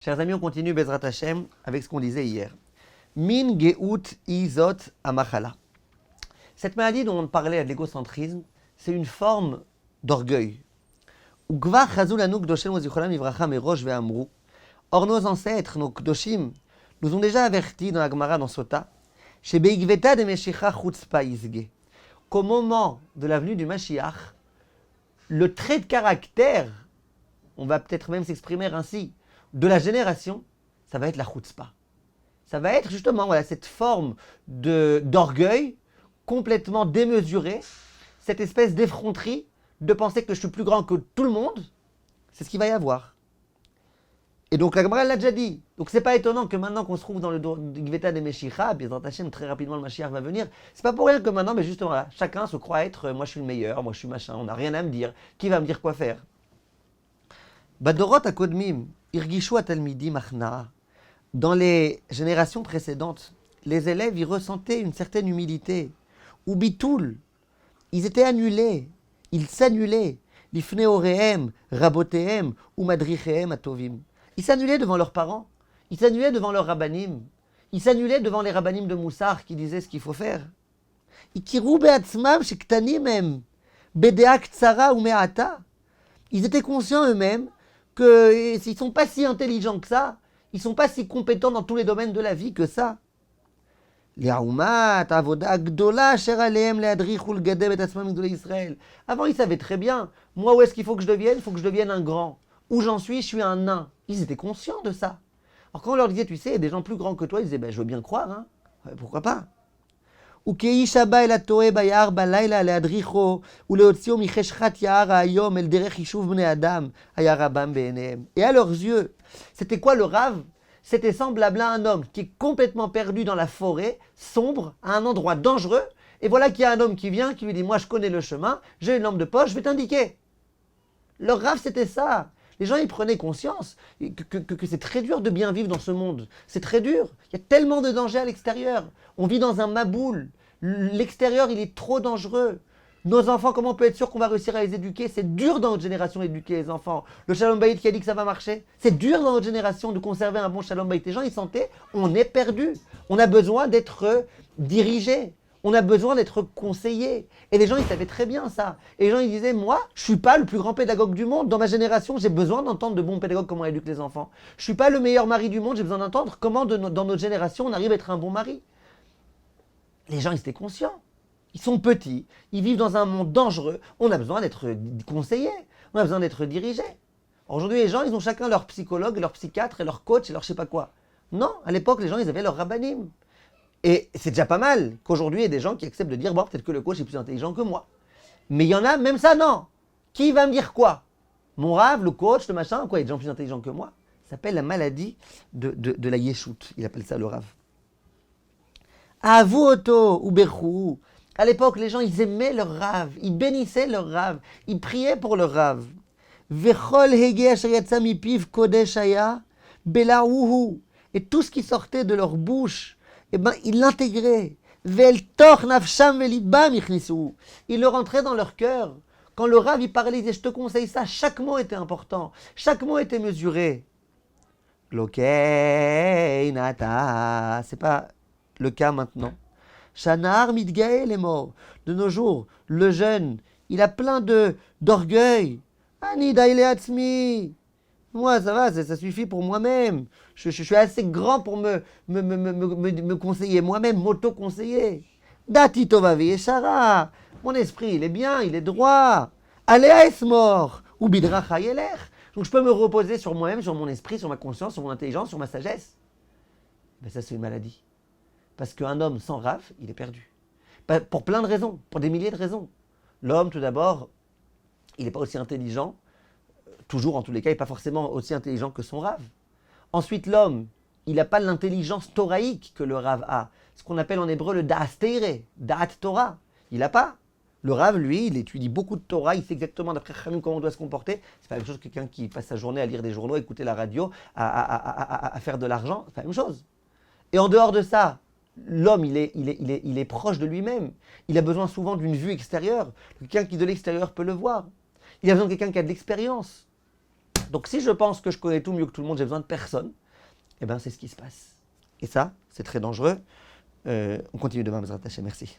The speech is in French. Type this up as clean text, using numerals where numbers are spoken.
Chers amis, on continue Bezrat Hashem avec ce qu'on disait hier. Min geout izot amachala. Cette maladie dont on parlait, de l'égocentrisme, c'est une forme d'orgueil. Or nos ancêtres, nos kdoshim, nous ont déjà avertis dans la Gemara, dans Sota, qu'au moment de la venue du Mashiach, le trait de caractère, on va peut-être même s'exprimer ainsi, de la génération, ça va être la chutzpah. Ça va être justement cette forme d'orgueil complètement démesuré, cette espèce d'effronterie de penser que je suis plus grand que tout le monde, c'est ce qu'il va y avoir. Et donc la Gemara l'a déjà dit. Donc c'est pas étonnant que maintenant qu'on se trouve dans le Gveta des Meshicha, bien Hashem, très rapidement le Mashiach va venir. C'est pas pour rien que maintenant, mais justement là, chacun se croit être, moi je suis le meilleur, moi je suis machin, on n'a rien à me dire. Qui va me dire quoi faire? Badorot akodmim, irgishu atalmidim achna. Dans les générations précédentes, les élèves y ressentaient une certaine humilité. Ou bitoul, ils étaient annulés, ils s'annulaient. Lifne orehem, rabotehem, ou madrichehem atovim. Ils s'annulaient devant leurs parents, ils s'annulaient devant leurs rabbanim, ils s'annulaient devant les rabbanim de Moussar qui disaient ce qu'il faut faire. Ikiru be'atzmam shektanim hem, bedea ktsara ou me'ata. Ils étaient conscients eux-mêmes qu'ils ne sont pas si intelligents que ça, ils ne sont pas si compétents dans tous les domaines de la vie que ça. Avant, ils savaient très bien, moi où est-ce qu'il faut que je devienne? Il faut que je devienne un grand. Où j'en suis, je suis un nain. Ils étaient conscients de ça. Alors quand on leur disait, tu sais, il y a des gens plus grands que toi, ils disaient, ben, je veux bien croire, hein. Ouais, pourquoi pas? Et à leurs yeux, c'était quoi le rave? C'était semblable à un homme qui est complètement perdu dans la forêt, sombre, à un endroit dangereux, et voilà qu'il y a un homme qui vient, qui lui dit, moi je connais le chemin, j'ai une lampe de poche, je vais t'indiquer. Leur rave, c'était ça. Les gens, ils prenaient conscience que c'est très dur de bien vivre dans ce monde. C'est très dur. Il y a tellement de dangers à l'extérieur. On vit dans un maboule. L'extérieur, il est trop dangereux. Nos enfants, comment on peut être sûr qu'on va réussir à les éduquer? C'est dur dans notre génération d'éduquer les enfants. Le Shalom Bayit qui a dit que ça va marcher, c'est dur dans notre génération de conserver un bon Shalom Bayit. Les gens, ils sentaient, on est perdu. On a besoin d'être dirigé. On a besoin d'être conseillé. Et les gens, ils savaient très bien ça. Et les gens, ils disaient, moi, je ne suis pas le plus grand pédagogue du monde. Dans ma génération, j'ai besoin d'entendre de bons pédagogues comment éduquer les enfants. Je ne suis pas le meilleur mari du monde, j'ai besoin d'entendre comment, dans notre génération, on arrive à être un bon mari. Les gens, ils étaient conscients. Ils sont petits, ils vivent dans un monde dangereux. On a besoin d'être conseillés, on a besoin d'être dirigés. Aujourd'hui, les gens, ils ont chacun leur psychologue, leur psychiatre, et leur coach, et leur je sais pas quoi. Non, à l'époque, les gens, ils avaient leur rabbanim. Et c'est déjà pas mal qu'aujourd'hui, il y ait des gens qui acceptent de dire, bon, peut-être que le coach est plus intelligent que moi. Mais il y en a, même ça, non. Qui va me dire quoi? Mon rave, le coach, le machin, quoi, il y a des gens plus intelligents que moi. Ça s'appelle la maladie de la yeshout. Il appelle ça le rave. Avu oto ou berchou. À l'époque, les gens, ils aimaient leur rave, ils bénissaient leur rave, ils priaient pour leur rave. Vechol hege asher yatsa mipiv kodesh haya bela'uhu. Et tout ce qui sortait de leur bouche, eh ben, ils l'intégraient. Vel toch nafsham velibam ichnisu. Ils le rentraient dans leur cœur. Quand le rave, il parlait, il disait, je te conseille ça, chaque mot était important, chaque mot était mesuré. Lokei nata. C'est pas le cas maintenant. Shanar Midgaël est mort. De nos jours, le jeune, il a plein d'orgueil. Ani daile atzmi. Moi, ça va, ça suffit pour moi-même. Je suis assez grand pour me conseiller moi-même, m'auto-conseiller. Dati tovavi eshara. Mon esprit, il est bien, il est droit. Alea est mort. Ou bidracha yelech. Donc je peux me reposer sur moi-même, sur mon esprit, sur ma conscience, sur mon intelligence, sur ma sagesse. Mais ça, c'est une maladie. Parce qu'un homme sans rave, il est perdu. Pour plein de raisons, pour des milliers de raisons. L'homme, tout d'abord, il n'est pas aussi intelligent, toujours en tous les cas, il n'est pas forcément aussi intelligent que son rave. Ensuite, l'homme, il n'a pas l'intelligence thoraïque que le rave a. Ce qu'on appelle en hébreu le da'at teire, da'at Torah. Il n'a pas. Le rave, lui, il étudie beaucoup de Torah, il sait exactement d'après Chachamim comment on doit se comporter. C'est pas la même chose que quelqu'un qui passe sa journée à lire des journaux, à écouter la radio, à faire de l'argent. C'est pas la même chose. Et en dehors de ça, l'homme, il est proche de lui-même. Il a besoin souvent d'une vue extérieure. Quelqu'un qui de l'extérieur peut le voir. Il a besoin de quelqu'un qui a de l'expérience. Donc si je pense que je connais tout mieux que tout le monde, j'ai besoin de personne, eh bien c'est ce qui se passe. Et ça, c'est très dangereux. On continue demain, Bezrat Hashem. Merci.